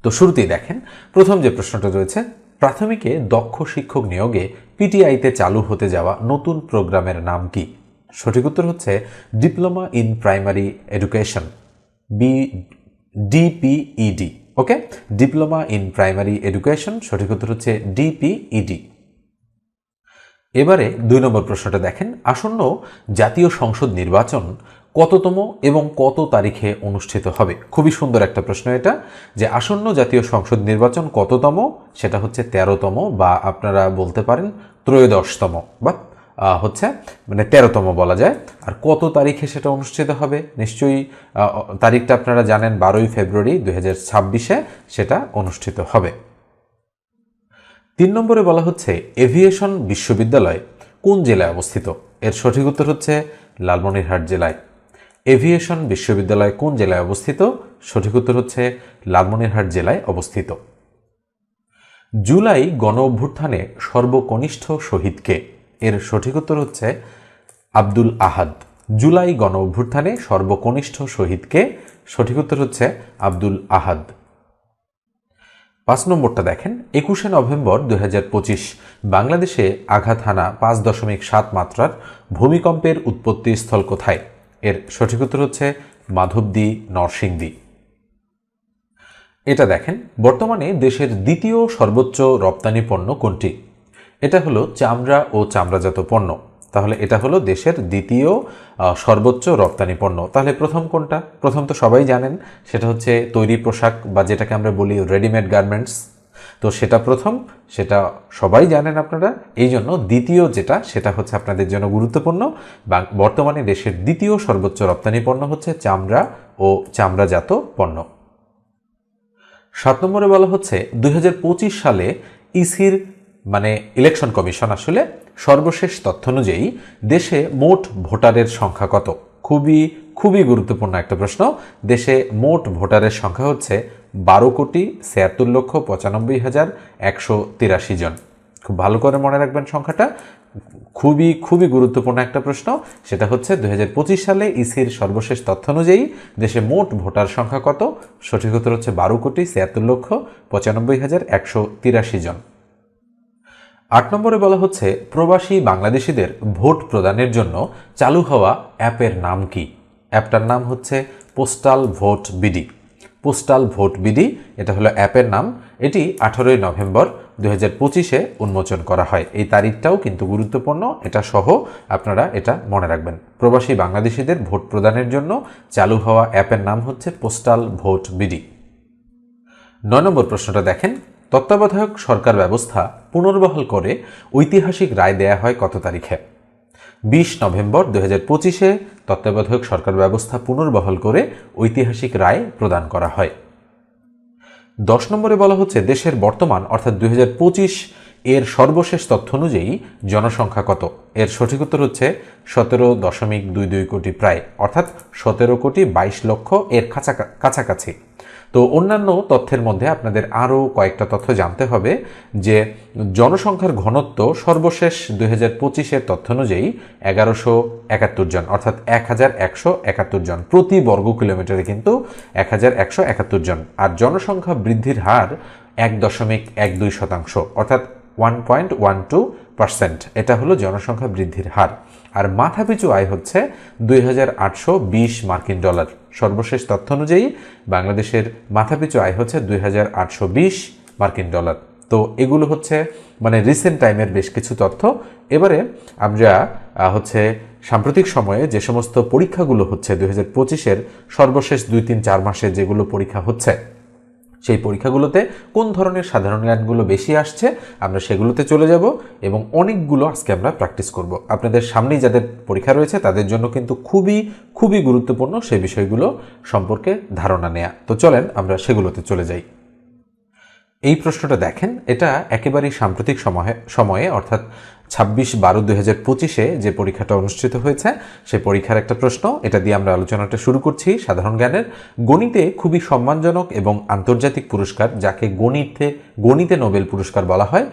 তো শুরুতেই দেখেন প্রথম যে প্রশ্নটা রয়েছে, প্রাথমিকে দক্ষ শিক্ষক নিয়োগে পিটিআইতে চালু হতে যাওয়া নতুন প্রোগ্রামের নাম কি? সঠিক উত্তর হচ্ছে diploma in primary education, DPEd. Okay, diploma in primary education, সঠিক উত্তর হচ্ছে ডিপিইডি। এবারে 2 নম্বর প্রশ্নটা দেখেন, আসন্ন জাতীয় সংসদ নির্বাচন কততম এবং কত তারিখে অনুষ্ঠিত হবে? খুবই সুন্দর একটা প্রশ্ন এটা, যে আসন্ন জাতীয় সংসদ নির্বাচন কততম, সেটা হচ্ছে 13তম, বা আপনারা বলতে পারেন 13তম, বা হচ্ছে মানে 13তম বলা যায়। আর কত তারিখে সেটা অনুষ্ঠিত হবে? নিশ্চয়ই তারিখটা আপনারা জানেন, 12ই ফেব্রুয়ারি 2026-এ সেটা অনুষ্ঠিত হবে। 3 নম্বরে বলা হচ্ছে এভিয়েশন বিশ্ববিদ্যালয় কোন জেলায় অবস্থিত? এর সঠিক উত্তর হচ্ছে লালমনিরহাট জেলায়। এভিয়েশন বিশ্ববিদ্যালয় কোন জেলায় অবস্থিত? সঠিক উত্তর হচ্ছে লালমনিরহাট জেলায় অবস্থিত। জুলাই গণ অভ্যুত্থানে সর্বকনিষ্ঠ শহীদ কে? এর সঠিক উত্তর হচ্ছে আব্দুল আহাদ। জুলাই গণ অভ্যুত্থানে সর্বকনিষ্ঠ শহীদ কে? সঠিক উত্তর হচ্ছে আব্দুল আহাদ। 5 নম্বরটা দেখেন, 21শে নভেম্বর 2025 বাংলাদেশে আঘাত হানা 5.7 মাত্রার ভূমিকম্পের উৎপত্তি স্থল কোথায়? এর সঠিক উত্তর হচ্ছে মাধবদী, নরসিংদী। এটা দেখেন, বর্তমানে দেশের দ্বিতীয় সর্বোচ্চ রপ্তানি পণ্য কোনটি? এটা হলো চামড়া ও চামড়াজাত পণ্য। তাহলে এটা হলো দেশের দ্বিতীয় সর্বোচ্চ রপ্তানি পণ্য। তাহলে প্রথম কোনটা? প্রথম তো সবাই জানেন, সেটা হচ্ছে তৈরি পোশাক, বা যেটাকে আমরা বলি রেডিমেড গার্মেন্টস। তো সেটা প্রথম, সেটা সবাই জানেন আপনারা। এই জন্য দ্বিতীয় যেটা, সেটা হচ্ছে আপনাদের জন্য গুরুত্বপূর্ণ। বর্তমানে দেশের দ্বিতীয় সর্বোচ্চ রপ্তানি পণ্য হচ্ছে চামড়া ও চামড়াজাত পণ্য। 7 নম্বরে বলা হচ্ছে 2025 সালে ইসির মানে ইলেকশন কমিশন আসলে সর্বশেষ তথ্য অনুযায়ী দেশে মোট ভোটারের সংখ্যা কত? খুবই খুবই গুরুত্বপূর্ণ একটা প্রশ্ন। দেশে মোট ভোটারের সংখ্যা হচ্ছে 12,76,95,183 জন। খুব ভালো করে মনে রাখবেন সংখ্যাটা, খুবই খুবই গুরুত্বপূর্ণ একটা প্রশ্ন। সেটা হচ্ছে 2025 সালে ইসির সর্বশেষ তথ্য অনুযায়ী দেশে মোট ভোটার সংখ্যা কত? সঠিক উত্তর হচ্ছে 12,76,95,183 জন। 8 নম্বরে বলা হচ্ছে প্রবাসী বাংলাদেশিদের ভোট প্রদানের জন্য চালু হওয়া অ্যাপের নাম কি? অ্যাপটার নাম হচ্ছে postal vote BD. Postal vote BD, এটা হলো অ্যাপের নাম। এটি 18ই নভেম্বর 2025-এ উন্মোচন করা হয়। এই তারিখটাও কিন্তু গুরুত্বপূর্ণ, এটা সহ আপনারা এটা মনে রাখবেন। প্রবাসী বাংলাদেশিদের ভোট প্রদানের জন্য চালু হওয়া অ্যাপের নাম হচ্ছে পোস্টাল ভোট বিডি। 9 নম্বর প্রশ্নটা দেখেন, তত্ত্বাবধায়ক সরকার ব্যবস্থা পুনর্বহাল করে ঐতিহাসিক রায় দেয়া হয় কত তারিখে? 20 নভেম্বর 2025-এ তত্ত্বাবধায়ক সরকার ব্যবস্থা পুনর্বহাল করে ঐতিহাসিক রায় প্রদান করা হয়। 10 নম্বরে বলা হচ্ছে দেশের বর্তমান অর্থাৎ 2025 এর সর্বশেষ তথ্য অনুযায়ী জনসংখ্যা কত? এর সঠিক উত্তর হচ্ছে 17.22 কোটি, প্রায়, অর্থাৎ 17,22,00,000 এর কাছাকাছি। তো অন্যান্য তথ্যের মধ্যে আপনাদের আরও কয়েকটা তথ্য জানতে হবে, যে জনসংখ্যার ঘনত্ব সর্বশেষ 2025-এর তথ্য অনুযায়ী 1171 জন, অর্থাৎ 1171 জন প্রতি বর্গ কিলোমিটারে, কিন্তু 1171 জন। আর জনসংখ্যা বৃদ্ধির হার 1.12%, অর্থাৎ 1.12%। এটা হলো জনসংখ্যা বৃদ্ধির হার। আর মাথাপিছু আয় হচ্ছে 2,820 মার্কিন ডলার। সর্বশেষ তথ্য অনুযায়ী বাংলাদেশের মাথাপিছু আয় হচ্ছে 2,820 মার্কিন ডলার। তো এগুলো হচ্ছে মানে রিসেন্ট টাইমের বেশ কিছু তথ্য। এবারে আমরা হচ্ছে সাম্প্রতিক সময়ে যে সমস্ত পরীক্ষাগুলো হচ্ছে 2025-এর সর্বশেষ 2-3-4 মাসে যেগুলো পরীক্ষা হচ্ছে, সেই পরীক্ষাগুলোতে কোন ধরনের সাধারণ জ্ঞানগুলো বেশি আসছে আমরা সেগুলোতে চলে যাব, এবং অনেকগুলো আজকে আমরা প্র্যাকটিস করব। আপনাদের সামনেই যাদের পরীক্ষা রয়েছে তাদের জন্য কিন্তু খুবই খুবই গুরুত্বপূর্ণ সেই বিষয়গুলো সম্পর্কে ধারণা নেওয়া। তো চলেন আমরা সেগুলোতে চলে যাই। এই প্রশ্নটা দেখেন, এটা একেবারেই সাম্প্রতিক সময়ে অর্থাৎ 26/12/2025-এ যে পরীক্ষাটা অনুষ্ঠিত হয়েছে সেই পরীক্ষার একটা প্রশ্ন। এটা দিয়ে আমরা আলোচনাটা শুরু করছি। সাধারণ জ্ঞানের গণিতে খুবই সম্মানজনক এবং আন্তর্জাতিক পুরস্কার, যাকে গণিতে নোবেল পুরস্কার বলা হয়,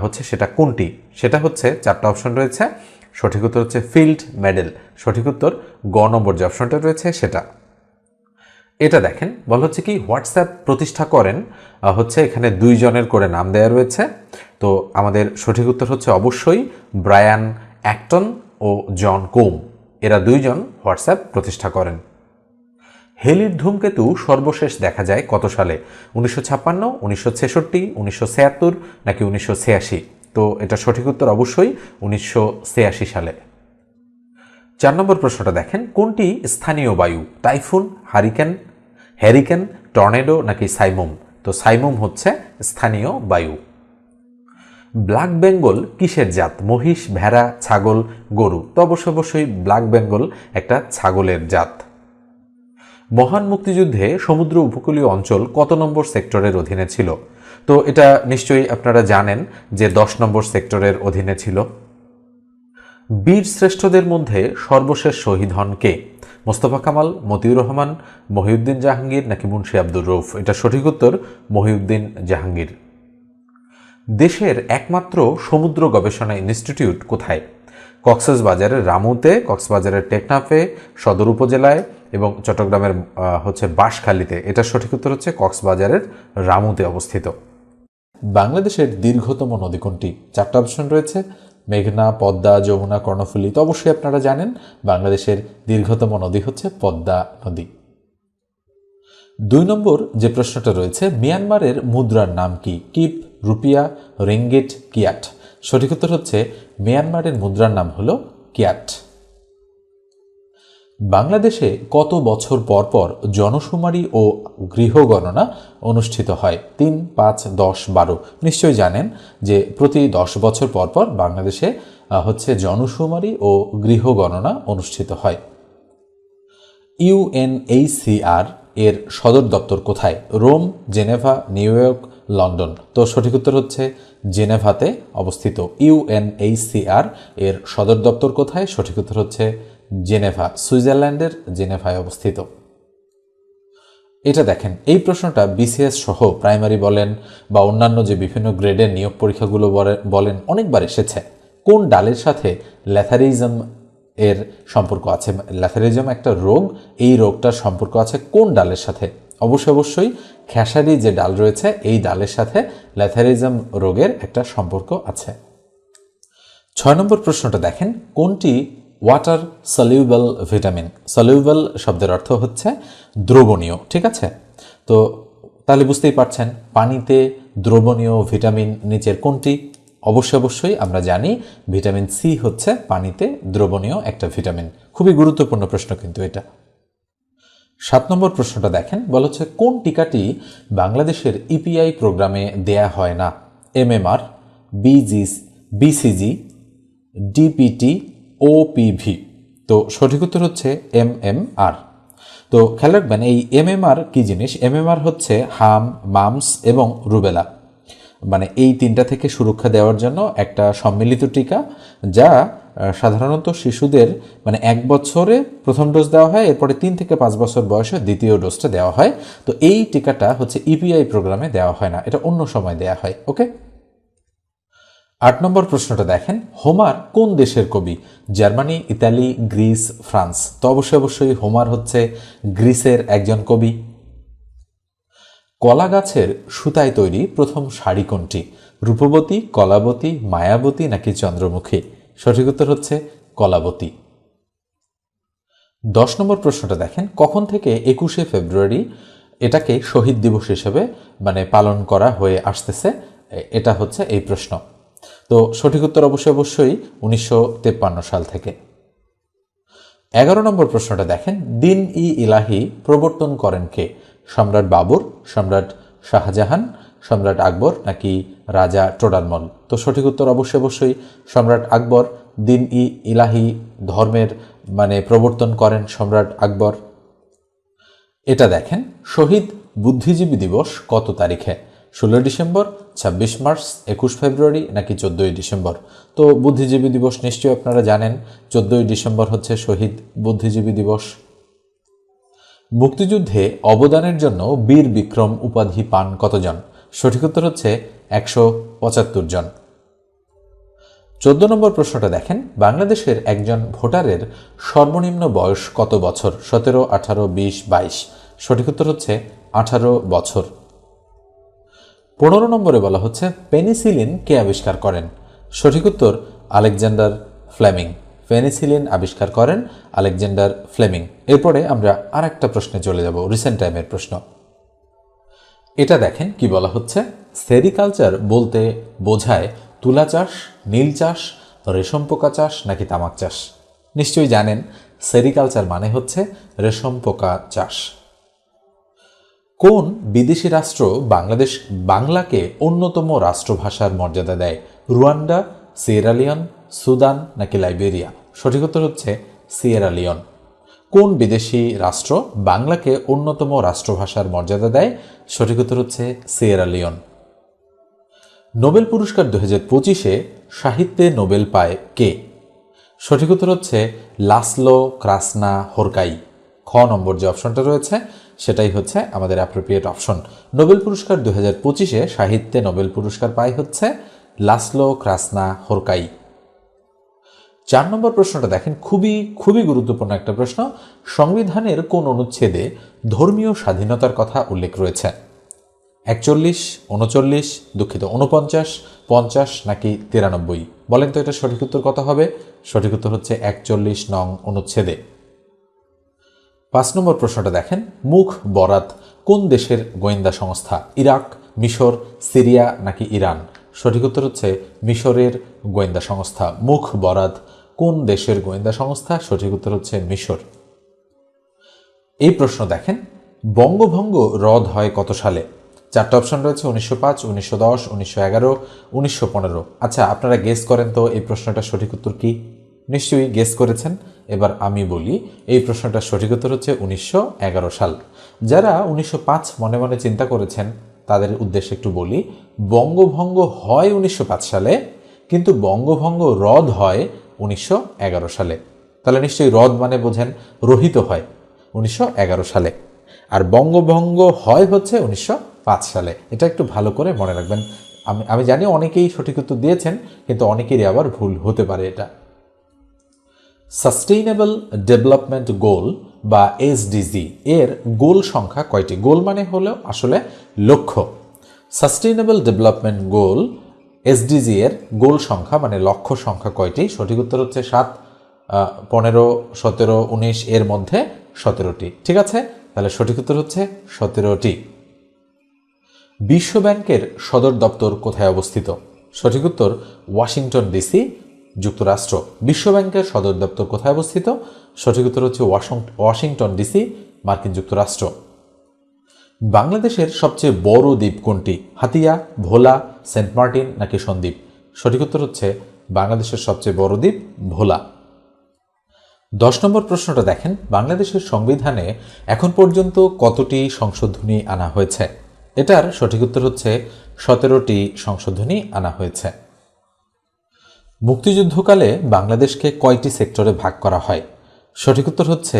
হচ্ছে সেটা কোনটি? সেটা হচ্ছে 4টা অপশন রয়েছে। সঠিক উত্তর হচ্ছে ফিল্ড মেডেল। সঠিক উত্তর গ নম্বর যে অপশনটা রয়েছে সেটা। এটা দেখেন, বলা হচ্ছে কি হোয়াটসঅ্যাপ প্রতিষ্ঠা করেন হচ্ছে এখানে 2 জনের করে নাম দেওয়া রয়েছে। তো আমাদের সঠিক উত্তর হচ্ছে অবশ্যই ব্রায়ান অ্যাক্টন ও জন কোম, এরা 2 জন হোয়াটসঅ্যাপ প্রতিষ্ঠা করেন। হেলির ধূমকেতু সর্বশেষ দেখা যায় কত সালে? 1956, 1966, 1976 নাকি 1986? তো এটা সঠিক উত্তর অবশ্যই 1986 সালে। 4 নম্বর প্রশ্নটা দেখেন, কোনটি স্থানীয় বায়ু? টাইফুন, হ্যারিকেন, টর্নেডো নাকি সাইমুম? তো সাইমুম হচ্ছে স্থানীয় বায়ু। ব্ল্যাক বেঙ্গল কিসের জাত? মহিষ, ভেড়া, ছাগল, গরু? তো অবশ্যই ব্ল্যাক বেঙ্গল একটা ছাগলের জাত। মহান মুক্তিযুদ্ধে সমুদ্র উপকূলীয় অঞ্চল কত নম্বর সেক্টরের অধীনে ছিল? তো এটা নিশ্চয়ই আপনারা জানেন যে 10 নম্বর সেক্টরের অধীনে ছিল। বীর শ্রেষ্ঠদের মধ্যে সর্বশেষ শহীদ হন কে? মোস্তফা কামাল, মতিউর রহমান, মহিউদ্দিন জাহাঙ্গীর নাকি মুন্সি আব্দুর রউফ? এটা সঠিক উত্তর মহিউদ্দিন জাহাঙ্গীর। দেশের একমাত্র সমুদ্র গবেষণা ইনস্টিটিউট কোথায়? কক্সবাজারের রামুতে, কক্সবাজারের টেকনাফে, সদর উপজেলায় এবং চট্টগ্রামের হচ্ছে বাঁশখালীতে। এটা সঠিক উত্তর হচ্ছে কক্সবাজারের রামুতে অবস্থিত। বাংলাদেশের দীর্ঘতম নদী কোনটি? 4টা অপশন রয়েছে, মেঘনা, পদ্মা, যমুনা, কর্ণফুলী। তো অবশ্যই আপনারা জানেন বাংলাদেশের দীর্ঘতম নদী হচ্ছে পদ্মা নদী। 2 নম্বর যে প্রশ্নটা রয়েছে, মিয়ানমারের মুদ্রার নাম কি? Kip, rupiah, ringgit, kyat? সঠিক উত্তর হচ্ছে মিয়ানমারের মুদ্রার নাম হলো কিয়াট। বাংলাদেশে কত বছর পর পর জনশুমারি ও গৃহগণনা অনুষ্ঠিত হয়? 3, 5, 10, 12? নিশ্চয়ই জানেন যে প্রতি 10 বছর পর পর বাংলাদেশে হচ্ছে জনশুমারি ও গৃহগণনা অনুষ্ঠিত হয়। ইউএনএইচসিআর এর সদর দপ্তর কোথায়? Rome, Geneva, New York, London? তো সঠিক উত্তর হচ্ছে জেনেভাতে অবস্থিত। ইউএনএইচসিআর এর সদর দপ্তর কোথায়? সঠিক উত্তর হচ্ছে জেনেভা, সুইজারল্যান্ডের জেনেভায় অবস্থিত। এটা দেখেন, এই প্রশ্নটা বিসিএস সহ প্রাইমারি বলেন বা অন্যান্য যে বিভিন্ন গ্রেডের নিয়োগ পরীক্ষাগুলো বলেন অনেকবার এসেছে। কোন ডালের সাথে ল্যাথারিজম এর সম্পর্ক আছে? ল্যাথারিজম একটা রোগ, এই রোগটার সম্পর্ক আছে কোন ডালের সাথে? অবশ্যই খেসারি যে ডাল রয়েছে এই ডালের সাথে ল্যাথারিজম রোগের একটা সম্পর্ক আছে। 6 নম্বর প্রশ্নটা দেখেন, কোনটি ওয়াটার সলিউবল ভিটামিন? সলিউবল শব্দের অর্থ হচ্ছে দ্রবণীয়, ঠিক আছে? তো তাহলে বুঝতেই পারছেন পানিতে দ্রবণীয় ভিটামিন নিচের কোনটি? অবশ্যই আমরা জানি ভিটামিন সি হচ্ছে পানিতে দ্রবণীয় একটা ভিটামিন। খুবই গুরুত্বপূর্ণ প্রশ্ন কিন্তু এটা। 7 নম্বর প্রশ্নটা দেখেন, বলা হচ্ছে কোন টিকাটি বাংলাদেশের ইপিআই প্রোগ্রামে দেয়া হয় না? MMR, BCG, DPT, OPV? তো সঠিক উত্তর হচ্ছে এমএমআর। তো খেয়াল রাখবেন এই এমএমআর কি জিনিস? এমএমআর হচ্ছে হাম, মামস এবং রুবেলা, মানে এই 3টা থেকে সুরক্ষা দেওয়ার জন্য একটা সম্মিলিত টিকা, যা সাধারণত শিশুদের মানে 1 বছরে প্রথম ডোজ দেওয়া হয়, এরপরে 3 থেকে 5 বছর বয়সে দ্বিতীয় ডোজটা দেওয়া হয়। তো এই টিকাটা হচ্ছে ইপিআই প্রোগ্রামে দেওয়া হয় না, এটা অন্য সময় দেওয়া হয়। ওকে। 8 নম্বর প্রশ্নটা দেখেন, হোমার কোন দেশের কবি? Germany, Italy, Greece, France? তো অবশ্যই হোমার হচ্ছে গ্রিসের একজন কবি। কলা গাছের সুতায় তৈরি প্রথম শাড়ি কোনটি? রূপবতী, কলাবতী, মায়াবতী নাকি চন্দ্রমুখী? সঠিক উত্তর হচ্ছে কলাবতী। 10 নম্বর প্রশ্নটা দেখেন, কখন থেকে 21শে ফেব্রুয়ারি এটাকে শহীদ দিবস হিসেবে মানে পালন করা হয়ে আসতেছে? এটা হচ্ছে এই প্রশ্ন। তো সঠিক উত্তর অবশ্যই 1953 সাল থেকে। 11 নম্বর প্রশ্নটা দেখেন, দিন ই ইলাহি প্রবর্তন করেন কে? সম্রাট বাবর, সম্রাট শাহজাহান, সম্রাট আকবর নাকি রাজা টোডারমল? তো সঠিক উত্তর অবশ্যই সম্রাট আকবর। দিন ই ইলাহি ধর্মের মানে প্রবর্তন করেন সম্রাট আকবর। এটা দেখেন, শহীদ বুদ্ধিজীবী দিবস কত তারিখে? 16 ডিসেম্বর, 26 মার্চ, 21 ফেব্রুয়ারি নাকি 14 ডিসেম্বর? তো বুদ্ধিজীবী দিবস নিশ্চয়ই আপনারা জানেন, 14 ডিসেম্বর হচ্ছে শহীদ বুদ্ধিজীবী দিবস। মুক্তিযুদ্ধে অবদানের জন্য বীর বিক্রম উপাধি পান কতজন? সঠিক উত্তর হচ্ছে 175 জন। 14 নম্বর প্রশ্নটা দেখেন, বাংলাদেশের একজন ভোটারের সর্বনিম্ন বয়স কত বছর? 17, 18, 20, 22? সঠিক উত্তর হচ্ছে 18 বছর। 15 নম্বরে বলা হচ্ছে পেনিসিলিন কে আবিষ্কার করেন? সঠিক উত্তর আলেকজান্ডার ফ্লেমিং। পেনিসিলিন আবিষ্কার করেন আলেকজান্ডার ফ্লেমিং। এরপরে আমরা আরেকটা প্রশ্নে চলে যাব, রিসেন্ট টাইমের প্রশ্ন। এটা দেখেন কি বলা হচ্ছে, সেরিকালচার বলতে বোঝায় তুলা চাষ, নীল চাষ, রেশম পোকা চাষ নাকি তামাক চাষ? নিশ্চয়ই জানেন সেরিকালচার মানে হচ্ছে রেশম পোকা চাষ। কোন বিদেশি রাষ্ট্র বাংলাকে অন্যতম রাষ্ট্রভাষার মর্যাদা দেয়? রুয়ান্ডা, সিয়েরা লিওন, সুদান নাকি লাইবেরিয়া? সঠিক উত্তর হচ্ছে সিয়েরা লিওন। কোন বিদেশি রাষ্ট্র বাংলাকে অন্যতম রাষ্ট্রভাষার মর্যাদা দেয়? সঠিক উত্তর হচ্ছে সিয়েরা লিওন। নোবেল পুরস্কার 2025-এ সাহিত্যে নোবেল পায় কে? সঠিক উত্তর হচ্ছে লাসলো ক্রাসনা-হোরকাই। খ নম্বর যে অপশনটা রয়েছে সেটাই হচ্ছে আমাদের অ্যাপ্রোপ্রিয়েট অপশন। নোবেল পুরস্কার 2025-এ সাহিত্যে নোবেল পুরস্কার পায় হচ্ছে লাসলো ক্রাসনা-হোরকাই। 4 নম্বর প্রশ্নটা দেখেন, খুবই গুরুত্বপূর্ণ একটা প্রশ্ন। সংবিধানের কোন অনুচ্ছেদে ধর্মীয় স্বাধীনতার কথা উল্লেখ রয়েছে? 41, 39, 49, 50 নাকি 93? বলেন তো এটা সঠিক উত্তর কত হবে? সঠিক উত্তর হচ্ছে 41 নং অনুচ্ছেদে। 5 নম্বর প্রশ্নটা দেখেন, মুখ বরাত কোন দেশের গোয়েন্দা সংস্থা? ইরাক, মিশর, সিরিয়া নাকি ইরান? সঠিক উত্তর হচ্ছে মিশরের গোয়েন্দা সংস্থা। মুখ বরাত কোন দেশের গোয়েন্দা সংস্থা? সঠিক উত্তর হচ্ছে মিশর। এই প্রশ্ন দেখেন, বঙ্গভঙ্গ রদ হয় কত সালে? 4টা অপশন রয়েছে, 1905, 1910, 1911, 1915। আচ্ছা, আপনারা গেস করেন তো এই প্রশ্নটা সঠিক উত্তর কি? নিশ্চয়ই গেস করেছেন। এবার আমি বলি, এই প্রশ্নটার সঠিক উত্তর হচ্ছে 1911 সাল। যারা 1905 মনে মনে চিন্তা করেছেন তাদের উদ্দেশ্যে একটু বলি, বঙ্গভঙ্গ হয় 1905 সালে, কিন্তু বঙ্গভঙ্গ রদ হয় 1911 সালে। তাহলে নিশ্চয়ই রদ মানে বোঝেন রহিত হয় 1911 সালে, আর বঙ্গভঙ্গ হয় হচ্ছে 1905 সালে। এটা একটু ভালো করে মনে রাখবেন। আমি জানি অনেকেই সঠিক উত্তর দিয়েছেন, কিন্তু অনেকেরই আবার ভুল হতে পারে এটা। সাস্টেইনেবল ডেভেলপমেন্ট গোল বা এসডিজি এর গোল সংখ্যা কয়টি? গোল মানে হলো আসলে লক্ষ্য। সাস্টেইনেবল ডেভেলপমেন্ট গোল এসডিজি এর গোল সংখ্যা মানে লক্ষ্য সংখ্যা কয়টি? সঠিক উত্তর হচ্ছে 7, 15, 17, 19 এর মধ্যে 17টি। ঠিক আছে, তাহলে সঠিক উত্তর হচ্ছে 17টি। বিশ্ব ব্যাংকের সদর দপ্তর কোথায় অবস্থিত? সঠিক উত্তর ওয়াশিংটন ডিসি, যুক্তরাষ্ট্র। বিশ্ব ব্যাংকের সদর দপ্তর কোথায় অবস্থিত? সঠিক উত্তর হচ্ছে ওয়াশিংটন ডিসি, মার্কিন যুক্তরাষ্ট্র। বাংলাদেশের সবচেয়ে বড় দ্বীপ কোনটি? হাতিয়া, ভোলা, সেন্ট মার্টিন নাকি সন্দ্বীপ? সঠিক উত্তর হচ্ছে বাংলাদেশের সবচেয়ে বড় দ্বীপ ভোলা। 10 নম্বর প্রশ্নটা দেখেন, বাংলাদেশের সংবিধানে এখন পর্যন্ত কতটি সংশোধনী আনা হয়েছে? এটার সঠিক উত্তর হচ্ছে 17টি সংশোধনী আনা হয়েছে। মুক্তিযুদ্ধকালে বাংলাদেশকে কয়টি সেক্টরে ভাগ করা হয়? সঠিক উত্তর হচ্ছে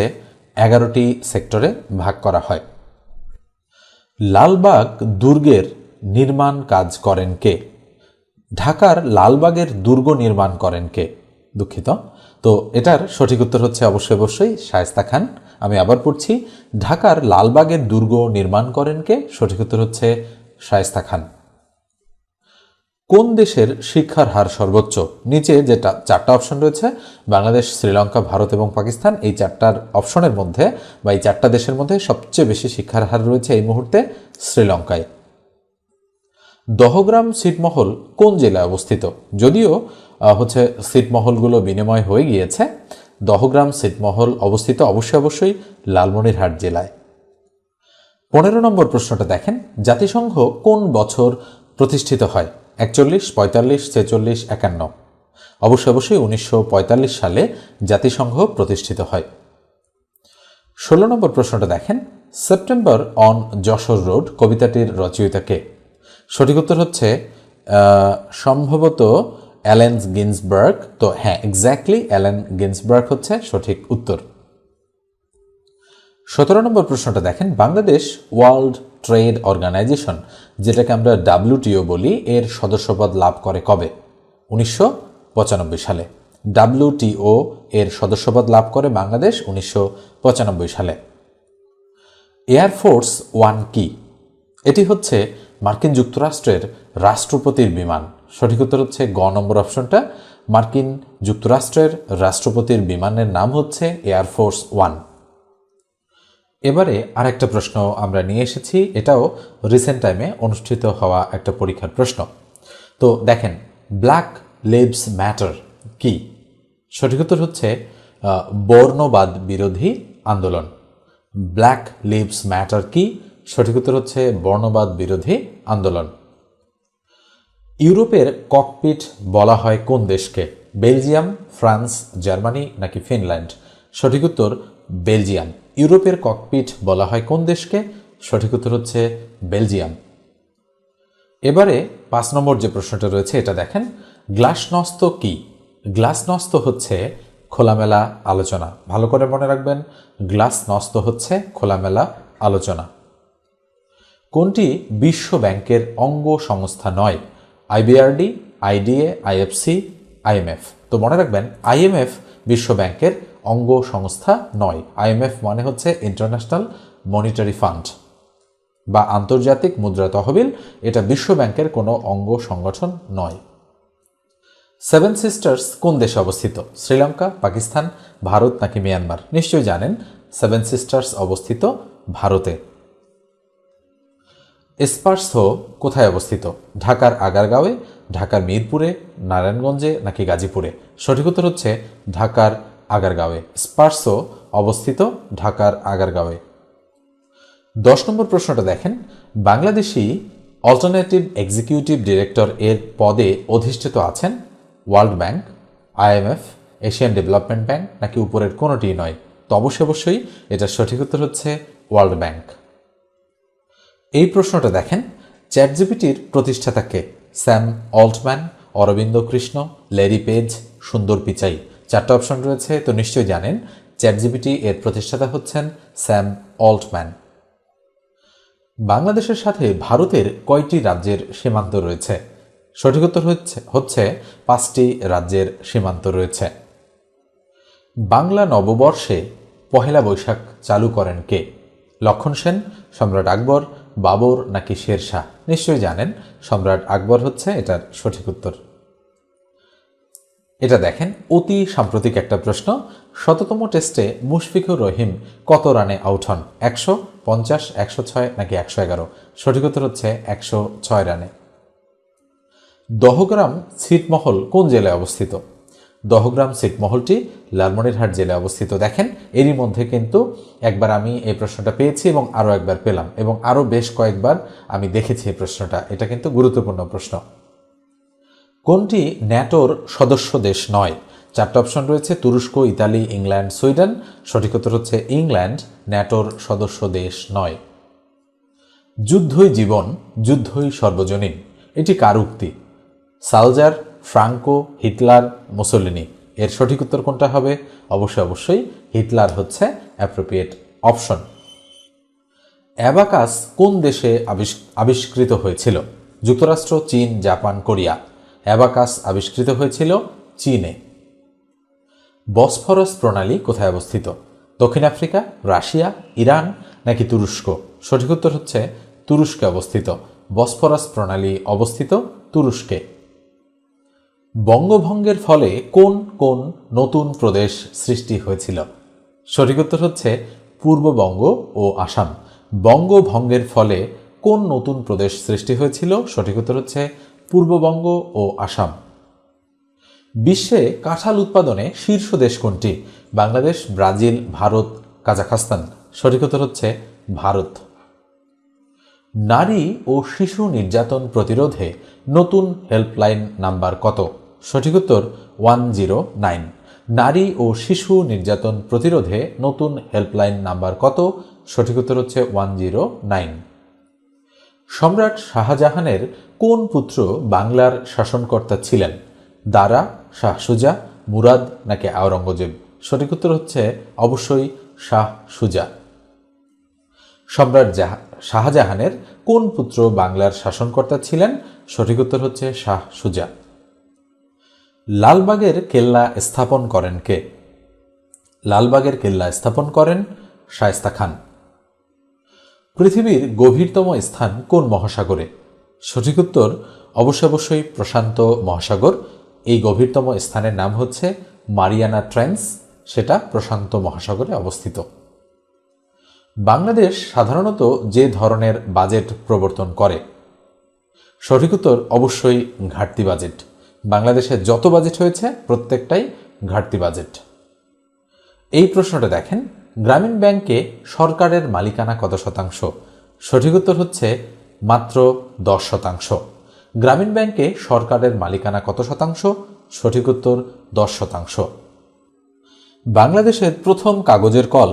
11টি সেক্টরে ভাগ করা হয়। লালবাগ দুর্গের নির্মাণ কাজ করেন কে? ঢাকার লালবাগের দুর্গ নির্মাণ করেন কে? দুঃখিত। তো এটার সঠিক উত্তর হচ্ছে অবশ্যই শায়েস্তা খান। আমি আবার পড়ছি, ঢাকার লালবাগের দুর্গ নির্মাণ করেন কে? সঠিক উত্তর হচ্ছে শায়েস্তা খান। কোন দেশের শিক্ষার হার সর্বোচ্চ? নিচে যেটা 4টা অপশন রয়েছে, বাংলাদেশ, শ্রীলঙ্কা, ভারত এবং পাকিস্তান, এই 4টার অপশনের মধ্যে বা এই 4টা দেশের মধ্যে সবচেয়ে বেশি শিক্ষার হার রয়েছে এই মুহূর্তে শ্রীলঙ্কায়। দহগ্রাম ছিটমহল কোন জেলায় অবস্থিত? যদিও ছিটমহলগুলো বিনিময় হয়ে গিয়েছে, দহগ্রাম ছিটমহল অবস্থিত অবশ্যই লালমনিরহাট জেলায়। 15 নম্বর প্রশ্নটা দেখেন, জাতিসংঘ কোন বছর প্রতিষ্ঠিত হয়? 41, 45, 46, 51? অবশ্যই 1945 সালে জাতিসংঘ প্রতিষ্ঠিত হয়। 16 নম্বর প্রশ্নটা দেখেন, সেপ্টেম্বর অন যশোর রোড কবিতাটির রচয়িতা কে? সঠিক উত্তর হচ্ছে সম্ভবত অ্যালেন গিন্সবার্গ। তো হ্যাঁ, এক্স্যাক্টলি অ্যালেন গিন্সবার্গ হচ্ছে সঠিক উত্তর। 17 নম্বর প্রশ্নটা দেখেন, বাংলাদেশ ওয়ার্ল্ড ট্রেড অর্গানাইজেশন, যেটাকে আমরা WTO বলি, এর সদস্যপদ লাভ করে কবে? 1995 সালে। WTO এর সদস্যপদ লাভ করে বাংলাদেশ 1995 সালে। এয়ারফোর্স ওয়ান কি? এটি হচ্ছে মার্কিন যুক্তরাষ্ট্রের রাষ্ট্রপতির বিমান। সঠিক উত্তর হচ্ছে গ নম্বর অপশনটা। মার্কিন যুক্তরাষ্ট্রের রাষ্ট্রপতির বিমানের নাম হচ্ছে এয়ারফোর্স ওয়ান। এবারে আরেকটা প্রশ্ন আমরা নিয়ে এসেছি, এটাও রিসেন্ট টাইমে অনুষ্ঠিত হওয়া একটা পরীক্ষার প্রশ্ন। তো দেখেন, ব্ল্যাক লিভস ম্যাটার কি? সঠিক উত্তর হচ্ছে বর্ণবাদ বিরোধী আন্দোলন। ব্ল্যাক লিভস ম্যাটার কি? সঠিক উত্তর হচ্ছে বর্ণবাদ বিরোধী আন্দোলন। ইউরোপের ককপিট বলা হয় কোন দেশকে? বেলজিয়াম, ফ্রান্স, জার্মানি নাকি ফিনল্যান্ড? সঠিক উত্তর বেলজিয়াম। ইউরোপের ককপিট বলা হয় কোন দেশকে? সঠিক উত্তর হচ্ছে বেলজিয়াম। এবারে 5 নম্বর যে প্রশ্নটা রয়েছে এটা দেখেন, গ্লাসনস্ত কি? গ্লাসনস্ত হচ্ছে খোলামেলা আলোচনা। ভালো করে মনে রাখবেন, গ্লাসনস্ত হচ্ছে খোলামেলা আলোচনা। কোনটি বিশ্ব ব্যাংকের অঙ্গ সংস্থা নয়? IBRD, IDA, IFC, IMF. তো মনে রাখবেন, আইএমএফ বিশ্ব ব্যাংকের অঙ্গ সংস্থা নয়। আইএমএফ মানে হচ্ছে ইন্টারন্যাশনাল মনিটারি ফান্ড বা আন্তর্জাতিক মুদ্রা তহবিল, এটা বিশ্ব ব্যাংকের কোনো অঙ্গ সংগঠন নয়। সেভেন সিস্টার্স কোন দেশে অবস্থিত? শ্রীলঙ্কা, পাকিস্তান, ভারত নাকি মিয়ানমার? নিশ্চয়ই জানেন, সেভেন সিস্টার্স অবস্থিত ভারতে। এসপার্সো কোথায় অবস্থিত? ঢাকার আগারগাঁওয়ে, ঢাকার মিরপুরে, নারায়ণগঞ্জে নাকি গাজীপুরে? সঠিক উত্তর হচ্ছে ঢাকার আগারগাঁওয়ে। স্পার্সো অবস্থিত ঢাকার আগারগাঁওয়ে। 10 নম্বর প্রশ্নটা দেখেন, বাংলাদেশি অল্টারনেটিভ এক্সিকিউটিভ ডিরেক্টর এর পদে অধিষ্ঠিত আছেন world bank, IMF, Asian development bank নাকি উপরের কোনোটি নয়? তো অবশ্যই এটা সঠিক উত্তর হচ্ছে ওয়ার্ল্ড ব্যাংক। এই প্রশ্নটা দেখেন, চ্যাটজিপিটির প্রতিষ্ঠাতা কে? Sam Altman, Arvind Krishna, Larry Page, Sundar Pichai. 4টা অপশন রয়েছে, তো নিশ্চয়ই জানেন চ্যাটজিপিটি এর প্রতিষ্ঠাতা হচ্ছেন স্যাম অল্টম্যান। বাংলাদেশের সাথে ভারতের কয়টি রাজ্যের সীমান্ত রয়েছে? সঠিক উত্তর হচ্ছে 5টি রাজ্যের সীমান্ত রয়েছে। বাংলা নববর্ষে পহেলা বৈশাখ চালু করেন কে? লক্ষণ সেন, সম্রাট আকবর, বাবর নাকি শেরশাহ? নিশ্চয়ই জানেন সম্রাট আকবর হচ্ছে এটার সঠিক উত্তর। এটা দেখেন, অতি সাম্প্রতিক একটা প্রশ্ন। 100তম টেস্টে মুশফিকুর রহিম কত রানে আউট হন? 100, 50, 106 নাকি 111? সঠিক উত্তর হচ্ছে 106 রানে। দহগ্রাম ছিটমহল কোন জেলায় অবস্থিত? দহগ্রাম ছিটমহলটি লালমনিরহাট জেলায় অবস্থিত। দেখেন, এরই মধ্যে কিন্তু একবার আমি এই প্রশ্নটা পেয়েছি এবং আরও একবার পেলাম এবং আরও বেশ কয়েকবার আমি দেখেছি এই প্রশ্নটা। এটা কিন্তু গুরুত্বপূর্ণ প্রশ্ন। কোনটি ন্যাটোর সদস্য দেশ নয়? 4টা অপশন রয়েছে, তুরস্ক, ইতালি, ইংল্যান্ড, সুইডেন। সঠিক উত্তর হচ্ছে ইংল্যান্ড ন্যাটোর সদস্য দেশ নয়। যুদ্ধই জীবন, যুদ্ধই সর্বজনীন, এটি কার উক্তি? সালজার, ফ্রাঙ্কো, হিটলার, মুসোলিনি? এর সঠিক উত্তর কোনটা হবে? অবশ্যই হিটলার হচ্ছে অ্যাপ্রোপ্রিয়েট অপশন। অ্যাবাকাস কোন দেশে আবিষ্কৃত হয়েছিল? যুক্তরাষ্ট্র, চীন, জাপান, কোরিয়া? অ্যাবাকাস আবিষ্কৃত হয়েছিল চীনে। বসফরাস প্রণালী কোথায় অবস্থিত? দক্ষিণ আফ্রিকা, রাশিয়া, ইরান নাকি তুরস্ক? সঠিক উত্তর হচ্ছে তুরস্কে অবস্থিত। বসফরাস প্রণালী অবস্থিত তুরস্কে। বঙ্গভঙ্গের ফলে কোন কোন নতুন প্রদেশ সৃষ্টি হয়েছিল? সঠিক উত্তর হচ্ছে পূর্ববঙ্গ ও আসাম। বঙ্গভঙ্গের ফলে কোন নতুন প্রদেশ সৃষ্টি হয়েছিল? সঠিক উত্তর হচ্ছে পূর্ববঙ্গ ও আসাম। বিশ্বে কাঁঠাল উৎপাদনে শীর্ষ দেশ কোনটি? বাংলাদেশ, ব্রাজিল, ভারত, কাজাখস্তান? সঠিক উত্তর হচ্ছে ভারত। নারী ও শিশু নির্যাতন প্রতিরোধে নতুন হেল্পলাইন নাম্বার কত? সঠিক উত্তর 109। নারী ও শিশু নির্যাতন প্রতিরোধে নতুন হেল্পলাইন নাম্বার কত? সঠিক উত্তর হচ্ছে 109। সম্রাট শাহজাহানের কোন পুত্র বাংলার শাসনকর্তা ছিলেন? দারা, শাহ সুজা, মুরাদ নাকি আওরঙ্গজেব? সঠিক উত্তর হচ্ছে অবশ্যই শাহ সুজা। সম্রাট শাহজাহানের কোন পুত্র বাংলার শাসনকর্তা ছিলেন? সঠিক উত্তর হচ্ছে শাহ সুজা। লালবাগের কেল্লা স্থাপন করেন কে? লালবাগের কেল্লা স্থাপন করেন শায়েস্তা খান। পৃথিবীর গভীরতম স্থান কোন মহাসাগরে? সঠিক উত্তর অবশ্যই প্রশান্ত মহাসাগর। এই গভীরতম স্থানের নাম হচ্ছে মারিয়ানা ট্রেঞ্চ, সেটা প্রশান্ত মহাসাগরে অবস্থিত। বাংলাদেশ সাধারণত যে ধরনের বাজেট প্রবর্তন করে? সঠিক উত্তর অবশ্যই ঘাটতি বাজেট। বাংলাদেশে যত বাজেট হয়েছে প্রত্যেকটাই ঘাটতি বাজেট। এই প্রশ্নটা দেখেন, গ্রামীণ ব্যাংকে সরকারের মালিকানা কত শতাংশ? সঠিক উত্তর হচ্ছে মাত্র 10%। গ্রামীণ ব্যাংকে সরকারের মালিকানা কত শতাংশ? সঠিক উত্তর 10%। বাংলাদেশের প্রথম কাগজের কল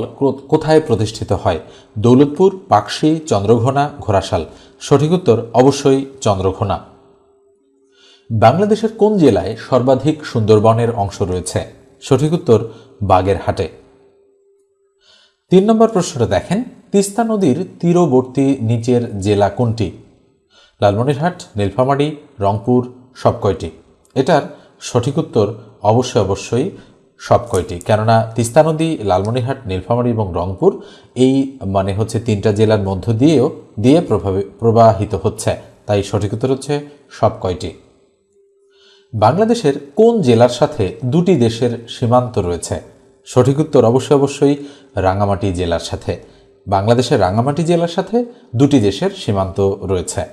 কোথায় প্রতিষ্ঠিত হয়? দৌলতপুর, পাকশী, চন্দ্রঘোনা, ঘোড়াশাল। সঠিক উত্তর অবশ্যই চন্দ্রঘোনা। বাংলাদেশের কোন জেলায় সর্বাধিক সুন্দরবনের অংশ রয়েছে? সঠিক উত্তর বাগেরহাটে। 3 নম্বর প্রশ্নটা দেখেন, তিস্তা নদীর তীরবর্তী নিচের জেলা কোনটি? লালমনিরহাট, নীলফামারী, রংপুর, সবকয়টি। এটার সঠিক উত্তর অবশ্যই সবকয়টি, কেননা তিস্তা নদী লালমনিরহাট, নীলফামারী এবং রংপুর এই হচ্ছে 3টা জেলার মধ্য দিয়ে প্রবাহিত হচ্ছে, তাই সঠিক উত্তর হচ্ছে সবকয়টি। বাংলাদেশের কোন জেলার সাথে 2টি দেশের সীমান্ত রয়েছে? সঠিক উত্তর অবশ্যই রাঙ্গামাটি জেলার সাথে। বাংলাদেশের রাঙ্গামাটি জেলার সাথে 2টি দেশের সীমান্ত রয়েছে।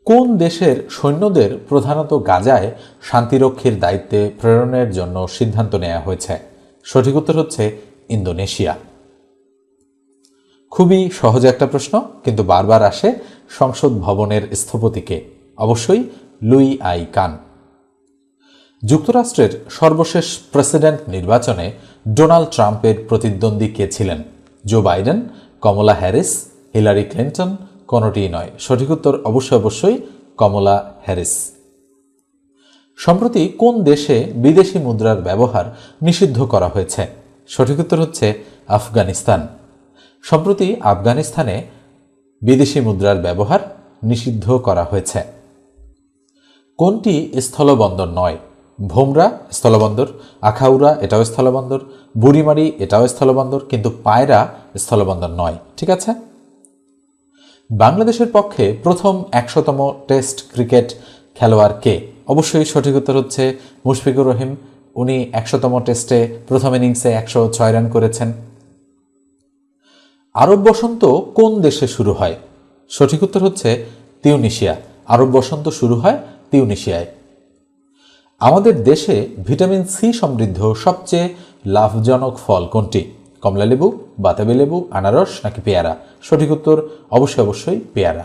কোন দেশের সৈন্যদের প্রধানত গাজায় শান্তিরক্ষীর দায়িত্বে প্রেরণের জন্য সিদ্ধান্ত নেওয়া হয়েছে? সঠিক উত্তর হচ্ছে ইন্দোনেশিয়া। খুবই সহজ একটা প্রশ্ন, কিন্তু বারবার আসে। সংসদ ভবনের স্থপতিকে? অবশ্যই লুই আই কান। যুক্তরাষ্ট্রের সর্বশেষ প্রেসিডেন্ট নির্বাচনে ডোনাল্ড ট্রাম্পের প্রতিদ্বন্দ্বী কে ছিলেন? জো বাইডেন, কমলা হ্যারিস, হিলারি ক্লিন্টন, কোনোটিই নয়। সঠিক উত্তর অবশ্যই কমলা হ্যারিস। সম্প্রতি কোন দেশে বিদেশি মুদ্রার ব্যবহার নিষিদ্ধ করা হয়েছে? সঠিক উত্তর হচ্ছে আফগানিস্তান। সম্প্রতি আফগানিস্তানে বিদেশি মুদ্রার ব্যবহার নিষিদ্ধ করা হয়েছে। কোনটি স্থলবন্দর নয়? ভোমরা স্থলবন্দর, আখাউড়া এটাও স্থলবন্দর, বুড়িমারি এটাও স্থলবন্দর, কিন্তু পায়রা স্থলবন্দর নয়। ঠিক আছে। বাংলাদেশের পক্ষে প্রথম 100তম টেস্ট ক্রিকেট খেলোয়াড় কে? অবশ্যই সঠিক উত্তর হচ্ছে মুশফিকুর রহিম। উনি 100তম টেস্টে প্রথম ইনিংসে 106 রান করেছেন। আরব বসন্ত কোন দেশে শুরু হয়? সঠিক উত্তর হচ্ছে তিউনিসিয়া। আরব বসন্ত শুরু হয় তিউনিসিয়ায়। আমাদের দেশে ভিটামিন সি সমৃদ্ধ সবচেয়ে লাভজনক ফল কোনটি? কমলালেবু, বাতাবি লেবু, আনারস নাকি পেয়ারা? সঠিক উত্তর অবশ্যই পেয়ারা।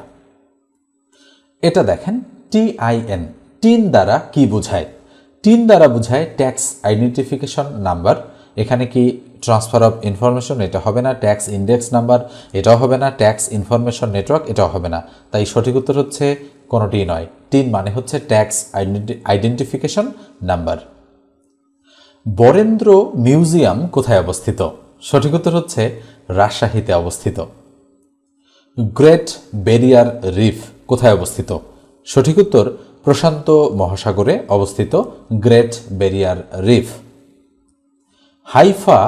এটা দেখেন, TIN টিন দ্বারা কি বোঝায়? টিন দ্বারা বোঝায় ট্যাক্স আইডেন্টিফিকেশন নাম্বার। এখানে কি ট্রান্সফার অফ ইনফরমেশন? এটা হবে না। Tax index number? এটাও হবে না। Tax information network? এটাও হবে না। তাই সঠিক উত্তর হচ্ছে কোনোটিই নয়। টিন মানে হচ্ছে tax identification number. Barendra museum কোথায় অবস্থিত? সঠিক উত্তর হচ্ছে রাজশাহীতে অবস্থিত। গ্রেট ব্যারিয়ার রিফ কোথায় অবস্থিত? সঠিক উত্তর প্রশান্ত মহাসাগরে অবস্থিত গ্রেট ব্যারিয়ার রিফ। হাইফা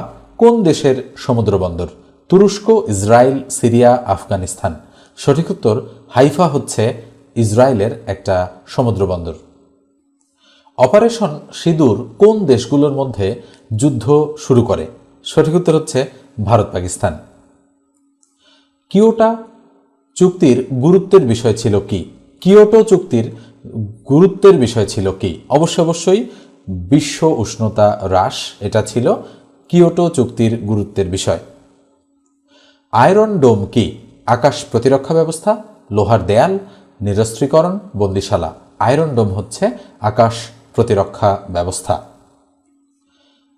কোন দেশের সমুদ্রবন্দর? তুরস্ক, ইসরায়েল, সিরিয়া, আফগানিস্তান। সঠিক উত্তর হাইফা হচ্ছে ইসরায়েলের একটা সমুদ্রবন্দর। অপারেশন সিঁদুর কোন দেশগুলোর মধ্যে যুদ্ধ শুরু করে? সঠিক উত্তর হচ্ছে ভারত পাকিস্তান। কিয়োটো চুক্তির গুরুত্বের বিষয় ছিল কি? কিয়োটো চুক্তির গুরুত্বের বিষয় ছিল কি? অবশ্যই বিশ্ব উষ্ণতা হ্রাস, এটা ছিল কিয়োটো চুক্তির গুরুত্বের বিষয়। আয়রন ডোম কি? আকাশ প্রতিরক্ষা ব্যবস্থা, লোহার দেয়াল, নিরস্ত্রীকরণ, বন্দিশালা। আয়রন ডোম হচ্ছে আকাশ প্রতিরক্ষা ব্যবস্থা।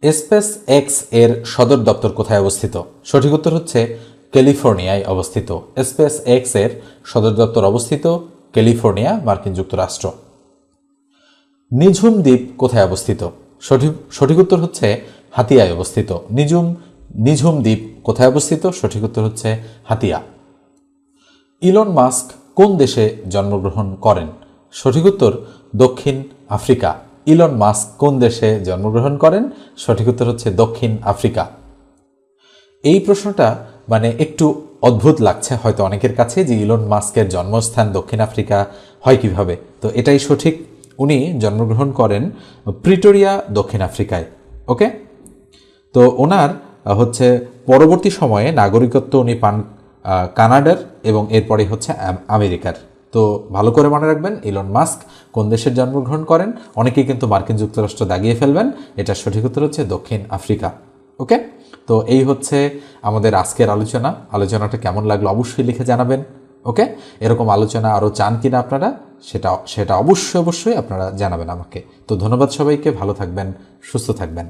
স্পেস এক্স এর সদর দপ্তর কোথায় অবস্থিত? সঠিক উত্তর হচ্ছে ক্যালিফোর্নিয়ায় অবস্থিত। স্পেস এক্স এর সদর দপ্তর অবস্থিত ক্যালিফোর্নিয়া, মার্কিন যুক্তরাষ্ট্র। নিঝুম দ্বীপ কোথায় অবস্থিত? সঠিক উত্তর হচ্ছে হাতিয়ায় অবস্থিত। নিঝুম দ্বীপ কোথায় অবস্থিত? সঠিক উত্তর হচ্ছে হাতিয়া। ইলন মাস্ক কোন দেশে জন্মগ্রহণ করেন? সঠিক উত্তর দক্ষিণ আফ্রিকা। ইলন মাস্ক কোন দেশে জন্মগ্রহণ করেন? সঠিক উত্তর হচ্ছে দক্ষিণ আফ্রিকা। এই প্রশ্নটা একটু অদ্ভুত লাগছে হয়তো অনেকের কাছে যে ইলন মাস্কের জন্মস্থান দক্ষিণ আফ্রিকা হয় কিভাবে। তো এটাই সঠিক, উনি জন্মগ্রহণ করেন প্রিটোরিয়া, দক্ষিণ আফ্রিকায়। ওকে, তো ওনার হচ্ছে পরবর্তী সময়ে নাগরিকত্ব উনি পান কানাডার এবং এরপরে হচ্ছে আমেরিকার। তো ভালো করে মনে রাখবেন ইলন মাস্ক কোন দেশের জন্মগ্রহণ করেন। অনেকেই কিন্তু মার্কিন যুক্তরাষ্ট্র দাগিয়ে ফেলবেন, এটার সঠিক উত্তর হচ্ছে দক্ষিণ আফ্রিকা। ওকে, তো এই হচ্ছে আমাদের আজকের আলোচনাটা কেমন লাগলো অবশ্যই লিখে জানাবেন। ওকে, এরকম আলোচনা আরও চান কিনা আপনারা, সেটা অবশ্যই আপনারা জানাবেন আমাকে। তো ধন্যবাদ সবাইকে, ভালো থাকবেন, সুস্থ থাকবেন।